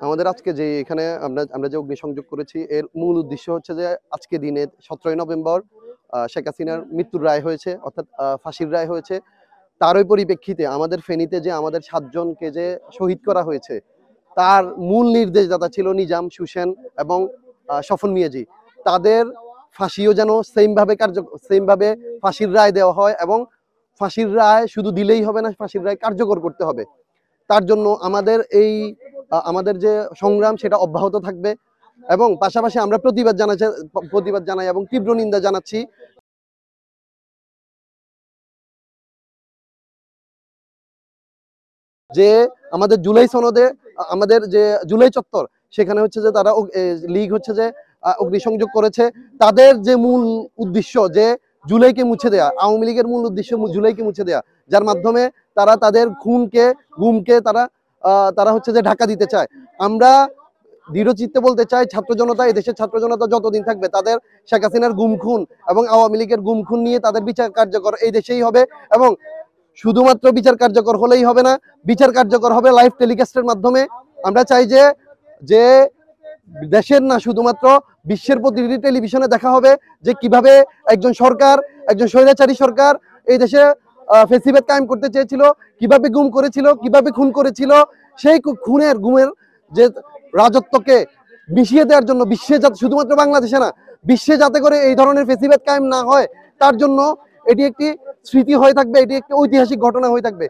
আমাদের আজকে যে এখানে আমরা যে অগ্নিসংযোগ করেছি এর মূল উদ্দেশ্য হচ্ছে যে আজকে দিনে 17 নভেম্বর শেখ হাসিনার মৃত্যুর রায় হয়েছে, অর্থাৎ ফাঁসির রায় হয়েছে। তারই পরিপ্রেক্ষিতে আমাদের ফেনীতে যে আমাদের 7 জনকে যে শহীদ করা হয়েছে তার মূল নির্দেশদাতা ছিল নিজাম, সুসেন এবং স্বপন মিয়াজি। তাদের ফাঁসিও যেন সেম ভাবে ফাঁসির রায় দেওয়া হয় এবং ফাঁসির রায় শুধু দিলেই হবে না, ফাঁসির রায় কার্যকর করতে হবে। তার জন্য আমাদের যে সংগ্রাম সেটা অব্যাহত থাকবে এবং পাশাপাশি আমরা প্রতিবাদ জানাই এবং তীব্র নিন্দা জানাচ্ছি যে আমাদের জুলাই সনদে, আমাদের যে জুলাই চত্বর সেখানে হচ্ছে যে তারা লীগ হচ্ছে যে অগ্নিসংযোগ করেছে। তাদের যে মূল উদ্দেশ্য যে জুলাইকে মুছে দেয়া, আওয়ামী লীগের মূল উদ্দেশ্য জুলাইকে মুছে দেয়া, যার মাধ্যমে তারা তাদের গুমকে তারা হচ্ছে যে ঢাকা দিতে চায়। আমরা দৃঢ়চিত্তে বলতে চাই, এই দেশের ছাত্র জনতা যতদিন থাকবে তাদের শেখ হাসিনার গুম খুন এবং আওয়ামী লীগের গুম খুন নিয়ে তাদের বিচার কার্যকর এই দেশেই হবে এবং শুধুমাত্র বিচার কার্যকর হলেই হবে না, বিচার কার্যকর হবে লাইভ টেলিকাস্টের মাধ্যমে। আমরা চাই যে দেশের না শুধুমাত্র বিশ্বের প্রতিটি টেলিভিশনে দেখা হবে যে কিভাবে একজন স্বৈরাচারী সরকার এই দেশে ফেসিবাদ কায়েম করতে চেয়েছিল, কিভাবে গুম করেছিল, কিভাবে খুন করেছিল। সেই গুমের যে রাজত্বকে মিশিয়ে দেওয়ার জন্য বিশ্বে, শুধুমাত্র বাংলাদেশে না, বিশ্বে যাতে করে এই ধরনের ফেসিবাদ কায়েম না হয় তার জন্য এটি একটি স্মৃতি হয়ে থাকবে, এটি একটি ঐতিহাসিক ঘটনা হয়ে থাকবে।